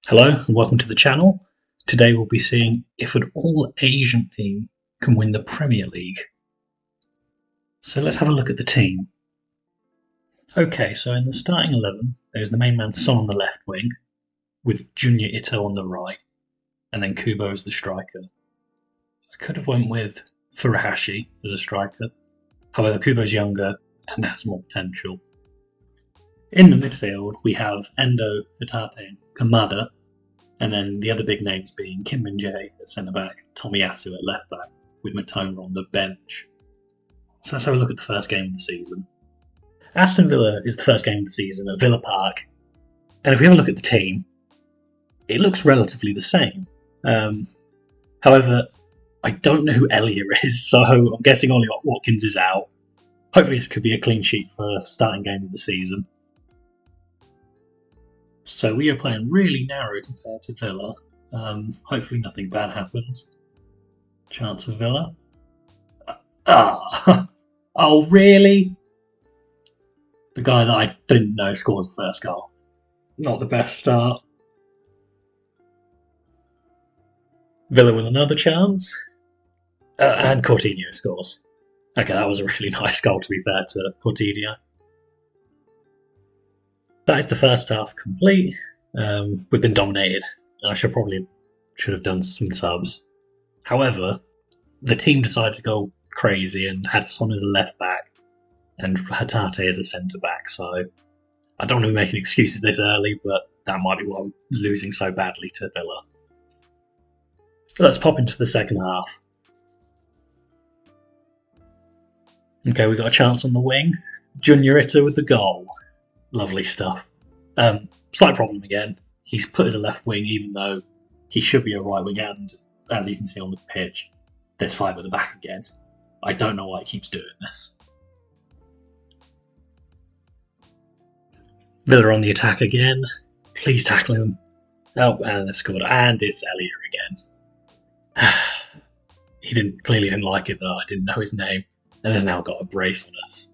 Hello and welcome to the channel. Today we'll be seeing if an all-Asian team can win the Premier League. So let's have a look at the team. Okay, so in the starting 11, there's the main man Son on the left wing, with Junior Ito on the right, and then Kubo as the striker. I could have went with Furuhashi as a striker, however Kubo's younger and has more potential. In the midfield, we have Endo, Hatate and Kamada, and then the other big names being Kim Min-jae at centre-back, Tomiyasu at left-back, with Matoma on the bench. So let's have a look at the first game of the season. Aston Villa is the first game of the season at Villa Park, and if we have a look at the team, it looks relatively the same. However, I don't know who Elia is, so I'm guessing Ollie Watkins is out. Hopefully this could be a clean sheet for the starting game of the season. So we are playing really narrow compared to Villa. Hopefully nothing bad happens. Chance for Villa. Oh really? The guy that I didn't know scores the first goal. Not the best start. Villa with another chance. And Coutinho scores. Okay, that was a really nice goal to be fair to Coutinho. That is the first half complete. We've been dominated, and I should have done some subs. However, the team decided to go crazy and had Son as a left back and Hatate as a centre back. So I don't want to be making excuses this early, but that might be why I'm losing so badly to Villa. Let's pop into the second half. Okay, we got a chance on the wing. Junior Ito with the goal. Lovely stuff. Slight problem again. He's put as a left wing even though he should be a right wing, and as you can see on the pitch, there's 5 at the back again. I don't know why he keeps doing this. Villa on the attack again. Please tackle him. Oh, and they've scored. And it's Elia again. He clearly didn't like it though. I didn't know his name. And has now got a brace on us.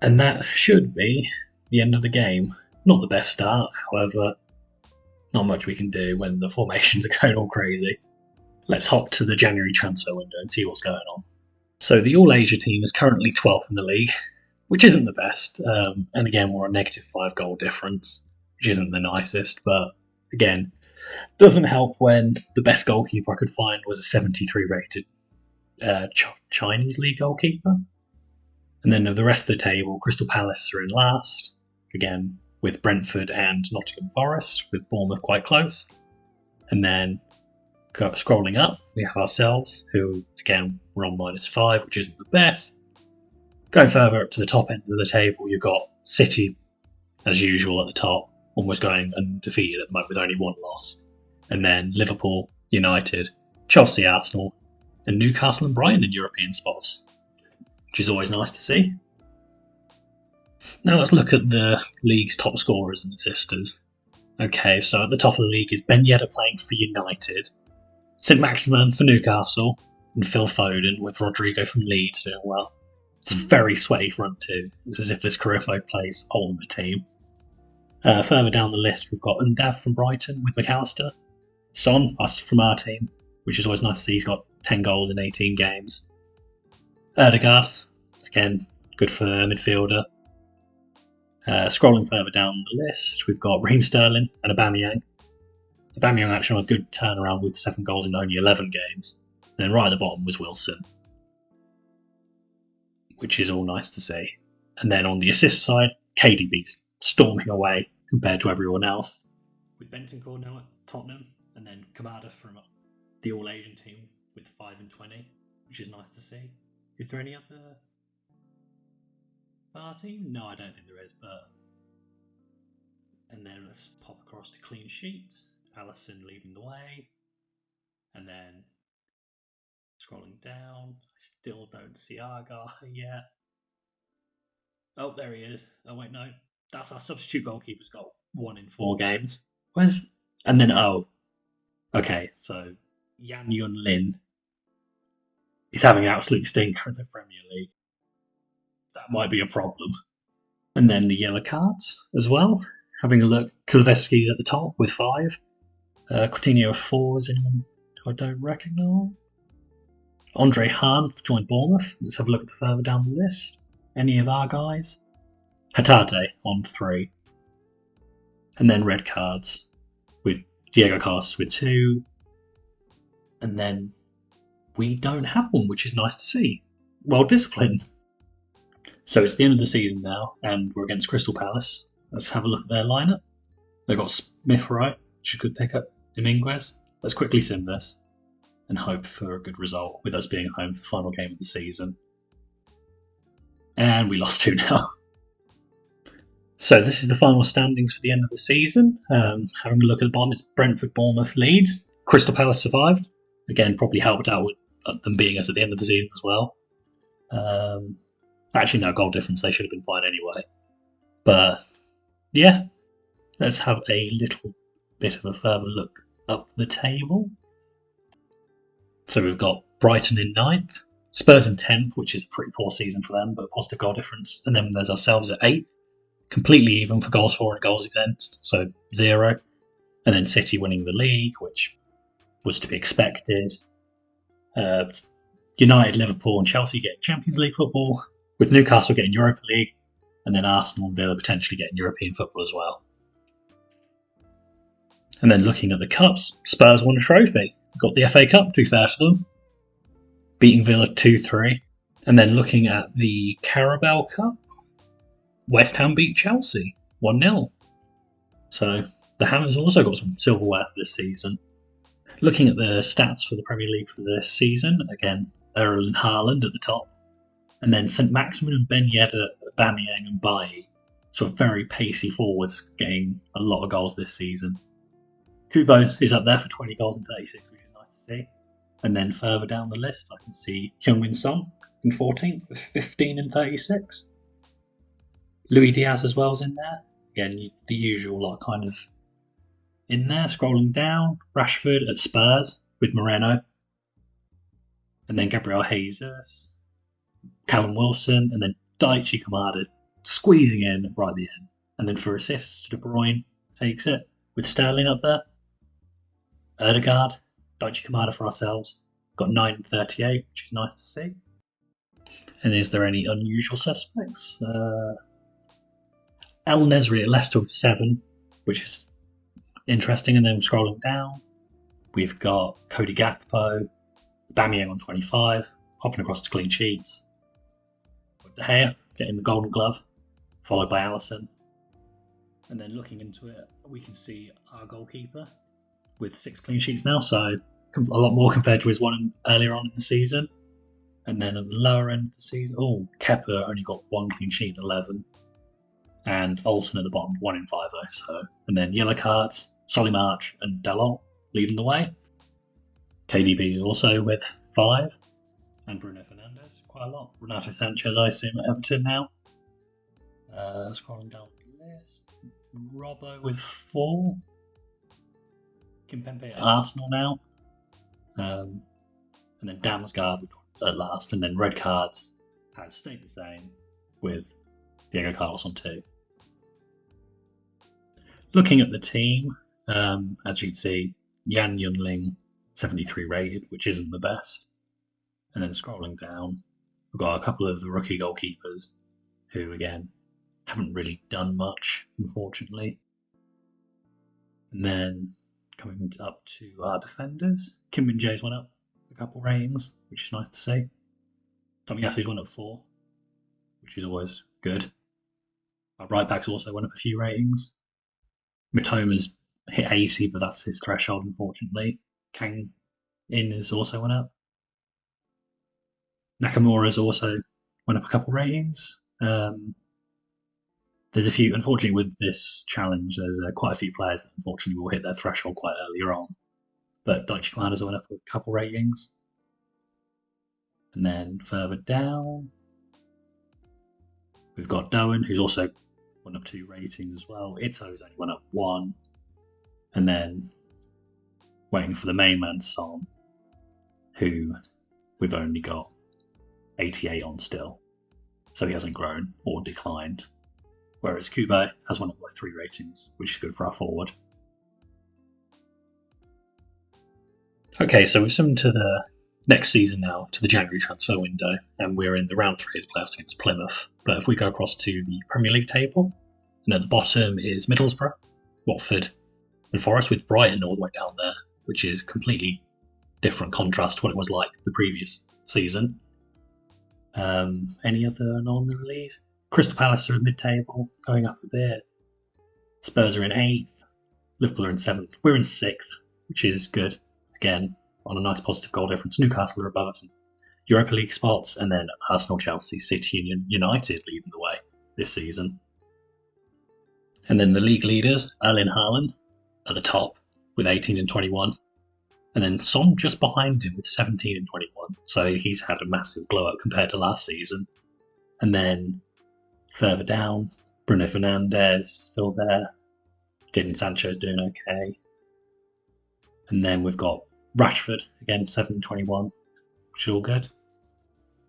And that should be the end of the game. Not the best start, however, not much we can do when the formations are going all crazy. Let's hop to the January transfer window and see what's going on. So the All-Asia team is currently 12th in the league, which isn't the best. And again, we're a negative 5 goal difference, which isn't the nicest. But again, doesn't help when the best goalkeeper I could find was a 73 rated Chinese league goalkeeper. And then of the rest of the table, Crystal Palace are in last, again with Brentford and Nottingham Forest, with Bournemouth quite close. And then scrolling up, we have ourselves, who again we're on -5, which isn't the best. Going further up to the top end of the table, you've got City, as usual, at the top, almost going undefeated at the moment with only 1 loss. And then Liverpool, United, Chelsea, Arsenal, and Newcastle and Brighton in European spots, which is always nice to see. Now let's look at the league's top scorers and assisters. Okay, so at the top of the league is Ben Yedder playing for United, St Maximin for Newcastle, and Phil Foden with Rodrigo from Leeds doing well. It's a very sweaty front two. It's as if this career mode plays Ultimate Team. Further down the list we've got Undav from Brighton with McAllister, Son, us from our team, which is always nice to see. He's got 10 goals in 18 games. Erdegaard, again, good for a midfielder. Scrolling further down the list, we've got Raheem Sterling and Aubameyang. Aubameyang actually on a good turnaround with 7 goals in only 11 games. And then right at the bottom was Wilson, which is all nice to see. And then on the assist side, KDB's storming away compared to everyone else. With Bentancur now at Tottenham, and then Kamada from the All-Asian team with 5 and 20, which is nice to see. Is there any other team? No, I don't think there is, but... And then let's pop across to clean sheets. Allison leading the way. And then scrolling down, I still don't see our guy yet. Oh, there he is. Oh wait, no. That's our substitute goalkeeper's got 1 in 4 games. And then, okay, so Yan Yun Lin is having an absolute stinker in the Premier League. That might be a problem. And then the yellow cards as well. Having a look, Kulveski at the top with 5. Coutinho with 4. Is anyone who I don't recognise? Andre Hahn joined Bournemouth. Let's have a look at the further down the list. Any of our guys? Hatate on 3. And then red cards with Diego Carlos with 2. And then we don't have one, which is nice to see. Well disciplined. So it's the end of the season now, and we're against Crystal Palace. Let's have a look at their lineup. They've got Smith right, which is a good pickup. Dominguez. Let's quickly sim this and hope for a good result with us being home for the final game of the season. And we lost 2-0. So this is the final standings for the end of the season. Having a look at the bottom, it's Brentford, Bournemouth, Leeds. Crystal Palace survived. Again, probably helped out with them being us at the end of the season as well. Actually, no goal difference. They should have been fine anyway. But yeah, let's have a little bit of a further look up the table. So we've got Brighton in 9th, Spurs in 10th, which is a pretty poor season for them, but positive goal difference. And then there's ourselves at 8th, completely even for goals for and goals against, so 0. And then City winning the league, which was to be expected. United, Liverpool and Chelsea getting Champions League football, with Newcastle getting Europa League, and then Arsenal and Villa potentially getting European football as well. And then looking at the cups, Spurs won a trophy. Got the FA Cup, to be fair to them, beating Villa 2-3. And then looking at the Carabao Cup, West Ham beat Chelsea 1-0. So the Hammers also got some silverware for this season. Looking at the stats for the Premier League for this season, again, Erling Haaland at the top. And then St. Maximin and Ben Yedder, Aubameyang and Bailly. So very pacey forwards getting a lot of goals this season. Kubo is up there for 20 goals and 36, which is nice to see. And then further down the list, I can see Heung-min Son in 14th with 15 and 36. Luis Diaz as well is in there. Again, the usual lot kind of in there. Scrolling down, Rashford at Spurs with Moreno. And then Gabriel Jesus, Callum Wilson, and then Daichi Kamada squeezing in right at the end. And then for assists, De Bruyne takes it with Sterling up there. Erdegaard, Daichi Kamada for ourselves. Got 9 and 38, which is nice to see. And is there any unusual suspects? El Nesri at Leicester with 7, which is interesting. And then scrolling down, we've got Cody Gakpo, Aubameyang on 25, hopping across to clean sheets. De Gea getting the Golden Glove, followed by Alisson. And then looking into it, we can see our goalkeeper with 6 clean sheets now, so a lot more compared to his one earlier on in the season. And then at the lower end of the season, Kepa only got 1 clean sheet, 11. And Olsen at the bottom, 1 in 5 though. So, and then yellow cards, Solly March and Dalot leading the way. KDB is also with 5. And Bruno Fernandes, quite a lot. Renato Sanchez, I assume, at Everton now. Scrolling down the list. Robbo with 4. Kimpembe at Arsenal now. And then Damsgaard at last. And then red cards has stayed the same with Diego Carlos on 2. Looking at the team, as you can see, Jan Yunling, 73 rated, which isn't the best. And then scrolling down, we've got a couple of the rookie goalkeepers who, again, haven't really done much, unfortunately. And then coming up to our defenders, Kim Min-jae's went up a couple ratings, which is nice to see. Tomiyasu's went up 4, which is always good. Our right backs also went up a few ratings. Mitoma's hit 80, but that's his threshold, unfortunately. Kang In has also went up. Nakamura's also went up a couple ratings. There's a few, unfortunately, with this challenge, there's quite a few players that unfortunately will hit their threshold quite earlier on. But Daichi Kamada's went up a couple ratings. And then further down, we've got Doan, who's also went up 2 ratings as well. Ito's only went up 1. And then waiting for the main man, Son, who we've only got 88 on still. So he hasn't grown or declined. whereas Kubo has 1.3 ratings, which is good for our forward. Okay, so we've summoned to the next season now, to the January transfer window, and we're in the round 3 of the playoffs against Plymouth. But if we go across to the Premier League table, and at the bottom is Middlesbrough, Watford, and Forest, with Brighton all the way down there, which is completely different contrast to what it was like the previous season. Any other anomalies? Crystal Palace are in mid-table, going up a bit. Spurs are in 8th. Liverpool are in 7th. We're in 6th, which is good. Again, on a nice positive goal difference. Newcastle are above us in Europa League spots, and then Arsenal, Chelsea, City, and United leading the way this season. And then the league leaders, Erling Haaland, at the top with 18 and 21. And then Son just behind him with 17 and 21. So he's had a massive blow up compared to last season. And then further down, Bruno Fernandes still there. Jadon Sancho's doing okay. And then we've got Rashford, again, 7 and 21, which is all good.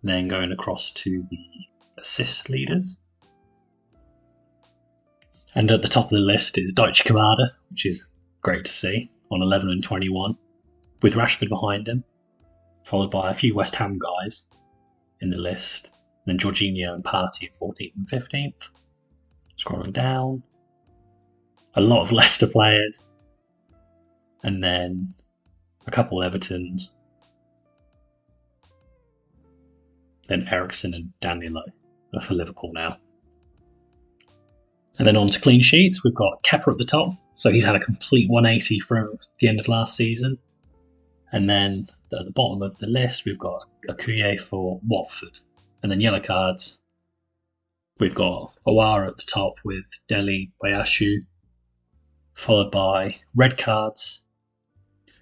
And then going across to the assist leaders. And at the top of the list is Daichi Kamada, which is great to see, on 11 and 21, with Rashford behind him, followed by a few West Ham guys in the list, and then Jorginho and Partey at 14th and 15th. Scrolling down, a lot of Leicester players, and then a couple Evertons, then Ericsson and Danilo are for Liverpool now. And then on to clean sheets, we've got Kepa at the top, so he's had a complete 180 from the end of last season. And then at the bottom of the list, we've got Akuye for Watford. And then yellow cards, we've got Owara at the top with Dele Bayashu, followed by red cards.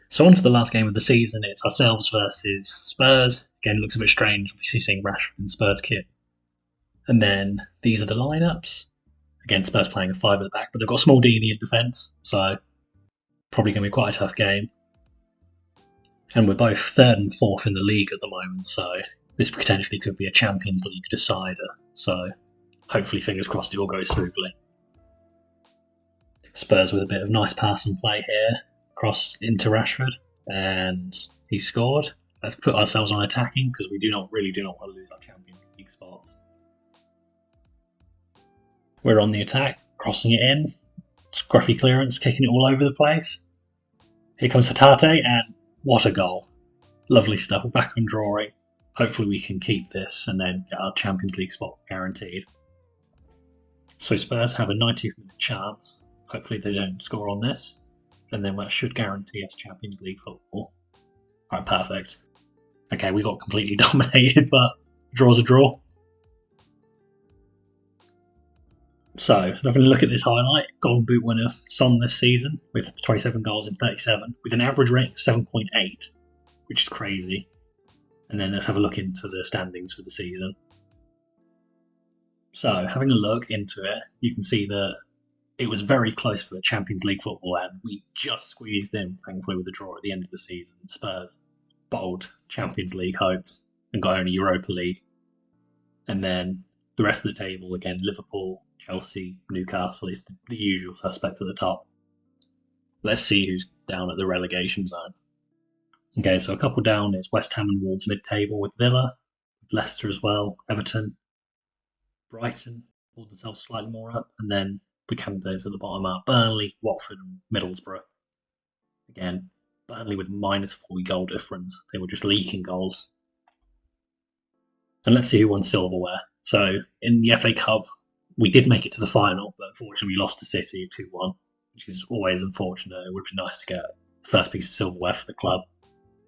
So on to the last game of the season, it's ourselves versus Spurs. Again, it looks a bit strange, obviously seeing Rashford in Spurs kit. And then these are the lineups. Again, Spurs playing a 5 at the back, but they've got Smaldini in defence, so probably going to be quite a tough game. And we're both 3rd and 4th in the league at the moment, so this potentially could be a Champions League decider. So hopefully, fingers crossed, it all goes smoothly. Spurs with a bit of nice pass and play here, cross into Rashford, and he scored. Let's put ourselves on attacking because we do not want to lose our Champions League spots. We're on the attack, crossing it in, scruffy clearance, kicking it all over the place. Here comes Hatate, and what a goal. Lovely stuff, we're back on drawing. Hopefully we can keep this and then get our Champions League spot guaranteed. So Spurs have a 90th minute chance. Hopefully they don't score on this, and then that should guarantee us Champions League football. Alright, perfect. Okay, we got completely dominated, but draw's a draw. So, having a look at this highlight, Golden Boot winner Son this season with 27 goals in 37, with an average rating of 7.8, which is crazy. And then let's have a look into the standings for the season. So, having a look into it, you can see that it was very close for Champions League football, and we just squeezed in, thankfully, with a draw at the end of the season. Spurs bottled Champions League hopes and got only Europa League. And then the rest of the table, again, Liverpool, Chelsea, Newcastle is the usual suspect at the top. Let's see who's down at the relegation zone. Okay, so a couple down is West Ham and Wolves mid-table with Villa, with Leicester as well, Everton, Brighton pulled themselves slightly more up, and then the candidates at the bottom are Burnley, Watford and Middlesbrough. Again, Burnley with minus 40 goal difference. They were just leaking goals. And let's see who won silverware. So in the FA Cup, we did make it to the final, but unfortunately we lost to City 2-1, which is always unfortunate. It would have been nice to get the first piece of silverware for the club,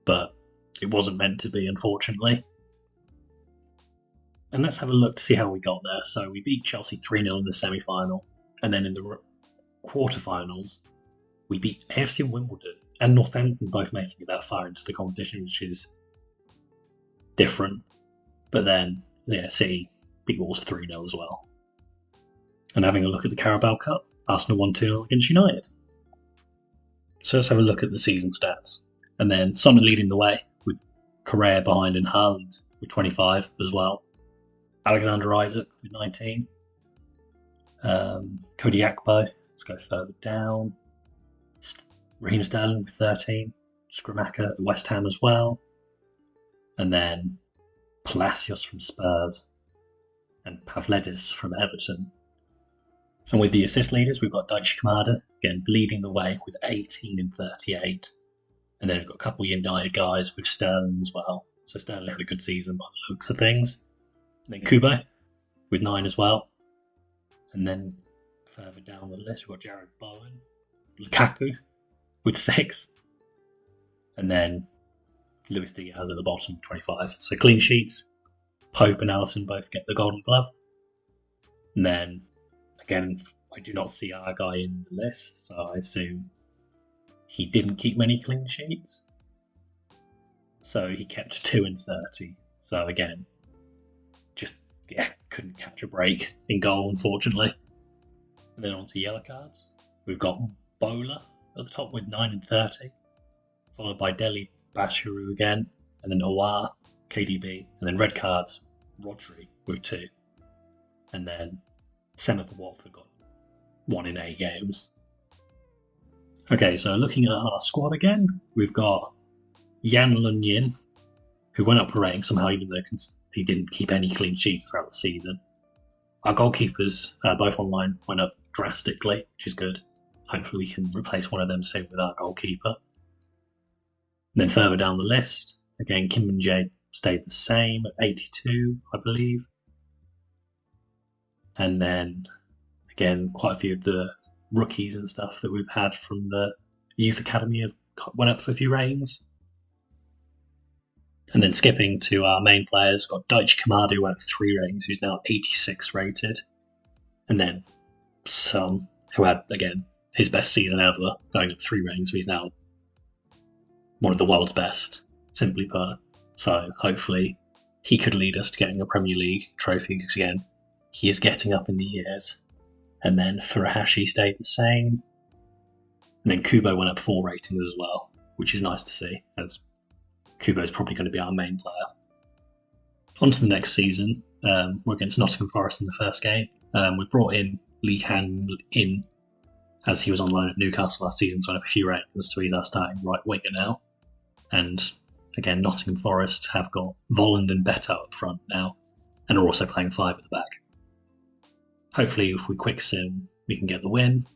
but it wasn't meant to be, unfortunately. And let's have a look to see how we got there. So we beat Chelsea 3-0 in the semi-final, and then in the quarter-finals, we beat AFC Wimbledon and Northampton, both making it that far into the competition, which is different. But then, City beat Wolves 3-0 as well. And having a look at the Carabao Cup, Arsenal won 2-0 against United. So let's have a look at the season stats. And then Son leading the way, with Correa behind and Haaland with 25 as well. Alexander Isaac with 19. Cody Akpo, let's go further down. Raheem Sterling with 13. Scrimacca at West Ham as well. And then Palacios from Spurs and Pavlidis from Everton. And with the assist leaders, we've got Daichi Kamada, again, leading the way with 18 and 38. And then we've got a couple of United guys with Sterling as well. So Sterling had a good season by the looks of things. And then Kubo with 9 as well. And then further down the list, we've got Jared Bowen, Lukaku with 6. And then Luis Diaz at the bottom, 25. So clean sheets. Pope and Alisson both get the Golden Glove. And then, again, I do not see our guy in the list, so I assume he didn't keep many clean sheets. So he kept 2 and 30. So again, couldn't catch a break in goal, unfortunately. And then on to yellow cards. We've got Bowler at the top with 9 and 30, followed by Deli Bashiru again, and then Awar, KDB, and then red cards, Rodri with 2. And then Senna for Watford got 1 in 8 games. Okay, so looking at our squad again, we've got Yan Lunyin, who went up a rating somehow, even though he didn't keep any clean sheets throughout the season. Our goalkeepers, both online, went up drastically, which is good. Hopefully we can replace one of them soon with our goalkeeper. And then further down the list, again, Kim Min-jae stayed the same at 82, I believe. And then, again, quite a few of the rookies and stuff that we've had from the youth academy have went up for a few ratings. And then skipping to our main players, got Daichi Kamada, who went up 3 ratings, who's now 86 rated. And then Son, who had, again, his best season ever, going up 3 ratings, so he's now one of the world's best, simply put. So hopefully he could lead us to getting a Premier League trophy, because again, he is getting up in the years. And then Furuhashi stayed the same. And then Kubo went up 4 ratings as well, which is nice to see, as Kubo is probably going to be our main player. On to the next season. We're against Nottingham Forest in the first game. We brought in Lee Han in, as he was on loan at Newcastle last season, so went up a few ratings, so he's our starting right winger now. And again, Nottingham Forest have got Volland and Beto up front now, and are also playing 5 at the back. Hopefully, if we quick sim, we can get the win.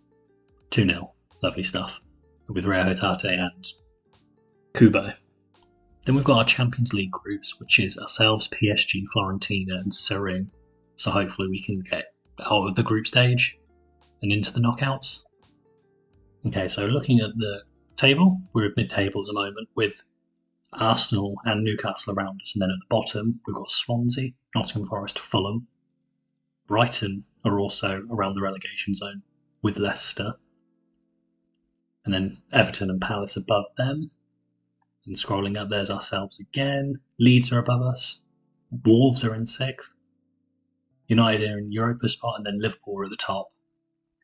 2-0. Lovely stuff. With Rio Hotate and Kubo. Then we've got our Champions League groups, which is ourselves, PSG, Fiorentina, and Serin. So hopefully we can get out of the group stage and into the knockouts. Okay, so looking at the table, we're at mid-table at the moment with Arsenal and Newcastle around us, and then at the bottom we've got Swansea, Nottingham Forest, Fulham. Brighton are also around the relegation zone with Leicester. And then Everton and Palace above them. And scrolling up, there's ourselves again. Leeds are above us. Wolves are in 6th. United are in Europa spot, and then Liverpool are at the top,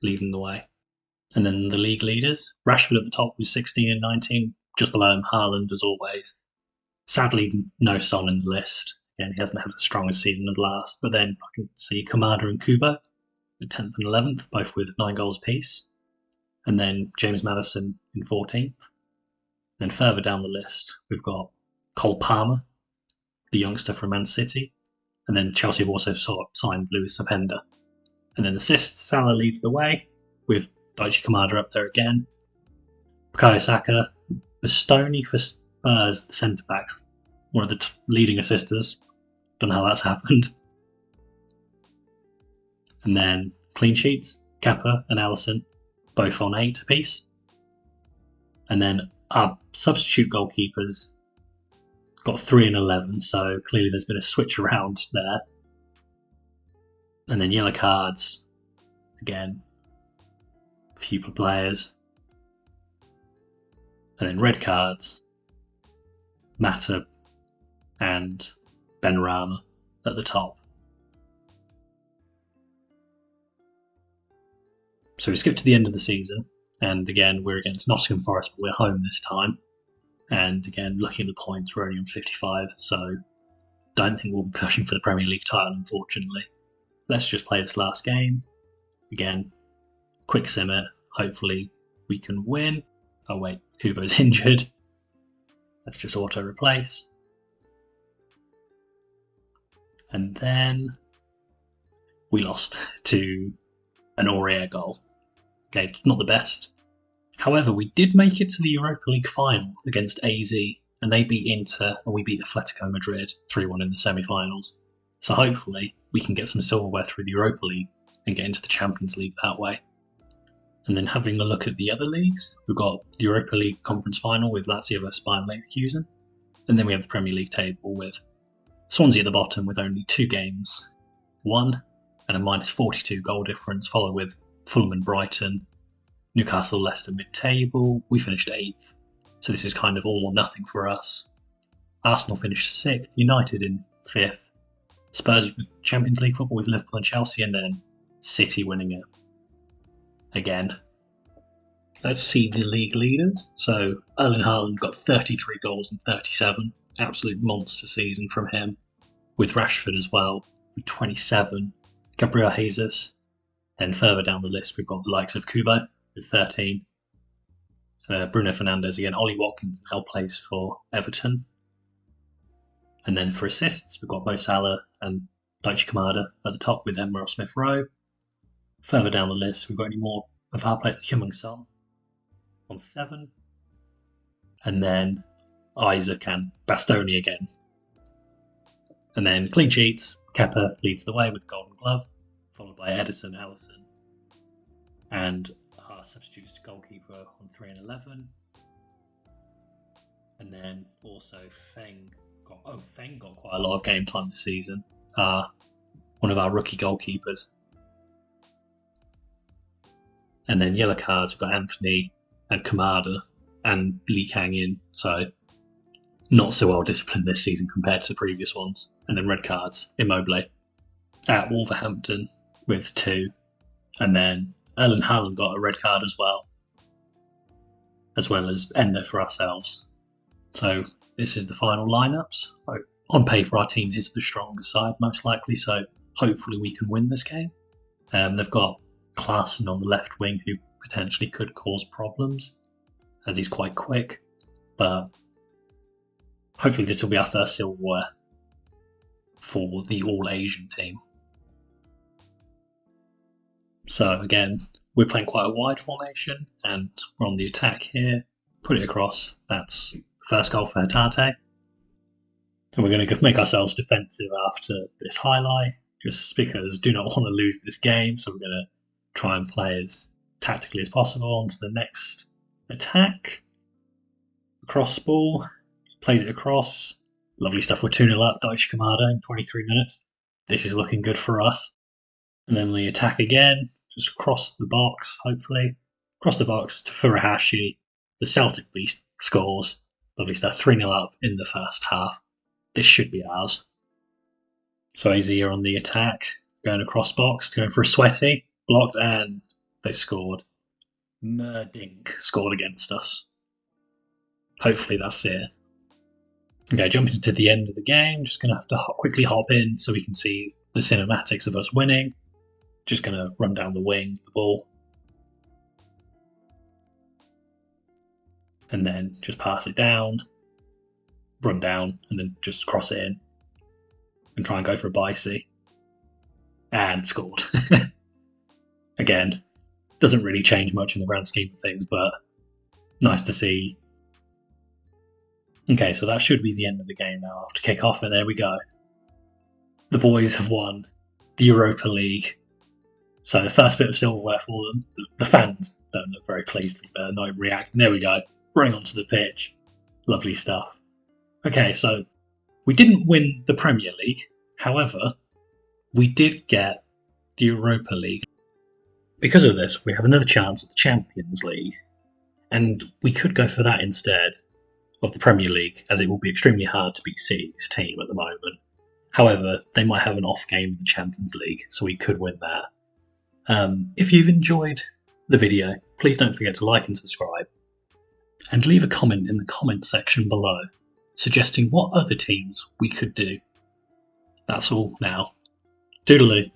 leading the way. And then the league leaders, Rashford at the top with 16 and 19, just below him Haaland as always. Sadly, no Son in the list. Again, he hasn't had as strong a season as last, but then I can see Kamada and Kubo at 10th and 11th, both with 9 goals apiece. And then James Maddison in 14th. Then further down the list, we've got Cole Palmer, the youngster from Man City. And then Chelsea have also signed Luis Openda. And then assists, Salah leads the way, with Daichi Kamada up there again. Bukayo Saka, Bastoni for Spurs, the centre-back, one of the leading assisters. Don't know how that's happened. And then clean sheets, Kappa and Alisson, both on 8 apiece. And then our substitute goalkeepers got 3 and 11, so clearly there's been a switch around there. And then yellow cards, again, a few players. And then red cards, Mata and Benrahma at the top. So we skip to the end of the season, and again we're against Nottingham Forest, but we're home this time. And again, looking at the points, we're only on 55, so don't think we'll be pushing for the Premier League title, unfortunately. Let's just play this last game Again, quick sim it. Hopefully we can win. Oh wait, Kubo's injured. Let's just auto replace. And then we lost to an Aurier goal. Okay, not the best. However, we did make it to the Europa League final against AZ, and they beat Inter, and we beat Atletico Madrid 3-1 in the semi-finals. So hopefully we can get some silverware through the Europa League and get into the Champions League that way. And then having a look at the other leagues, we've got the Europa League conference final with Lazio vs Bayern Leverkusen, and then we have the Premier League table with Swansea at the bottom with only 2 games won and a minus 42 goal difference, followed with Fulham and Brighton, Newcastle, Leicester mid-table. We finished 8th, so this is kind of all or nothing for us. Arsenal finished 6th, United in 5th, Spurs with Champions League football with Liverpool and Chelsea, and then City winning it again. Let's see the league leaders. So Erling Haaland got 33 goals and 37. Absolute monster season from him. With Rashford as well, with 27. Gabriel Jesus. Then further down the list, we've got the likes of Kubo with 13. Bruno Fernandes again. Ollie Watkins now plays for Everton. And then for assists, we've got Mo Salah and Daichi Kamada at the top with Emma Smith-Rowe. Further down the list, we've got any more of our players, Heung-min Son on 7. And then Isaac and Bastoni again. And then clean sheets, Kepa leads the way with Golden Glove, followed by Edison, Alisson, and our substitutes goalkeeper on 3 and 11. And then also Feng got quite a lot of game time this season. One of our rookie goalkeepers. And then yellow cards, we've got Anthony and Kamada and Lee Kang in, so not so well disciplined this season compared to previous ones. And then red cards, Immobile at Wolverhampton with 2. And then Erling Haaland got a red card as well as Ender for ourselves. So this is the final lineups. On paper, our team is the stronger side, most likely, so hopefully we can win this game. They've got Klaassen on the left wing, who potentially could cause problems, as he's quite quick, but hopefully this will be our first silverware for the all-Asian team. So again, we're playing quite a wide formation, and we're on the attack here. Put it across, that's first goal for Hatate. And we're going to make ourselves defensive after this highlight, just because do not want to lose this game, so we're going to try and play as tactically as possible. On to the next attack. Cross ball, plays it across. Lovely stuff, we're 2-0 up, Daichi Kamada in 23 minutes. This is looking good for us. And then the attack again, just cross the box, hopefully. Cross the box to Furuhashi. The Celtic beast scores. Lovely stuff, 3-0 up in the first half. This should be ours. So AZ are on the attack, going across box, going for a sweaty, blocked, and they scored. Merdink scored against us. Hopefully that's it. Okay, jumping to the end of the game, just going to have to quickly hop in so we can see the cinematics of us winning. Just going to run down the wing, the ball. And then just pass it down, run down, and then just cross it in. And try and go for a bicey. And scored. Again, doesn't really change much in the grand scheme of things, but nice to see. Okay, so that should be the end of the game now after kick-off, and there we go. The boys have won the Europa League. So the first bit of silverware for them. The fans don't look very pleased to be fair, not reacting. There we go. Running onto the pitch. Lovely stuff. Okay, so we didn't win the Premier League. However, we did get the Europa League. Because of this, we have another chance at the Champions League. And we could go for that instead of the Premier League, as it will be extremely hard to beat City's team at the moment. However, they might have an off game in the Champions League, so we could win that. If you've enjoyed the video, please don't forget to like and subscribe. And leave a comment in the comment section below, suggesting what other teams we could do. That's all now. Doodaloo.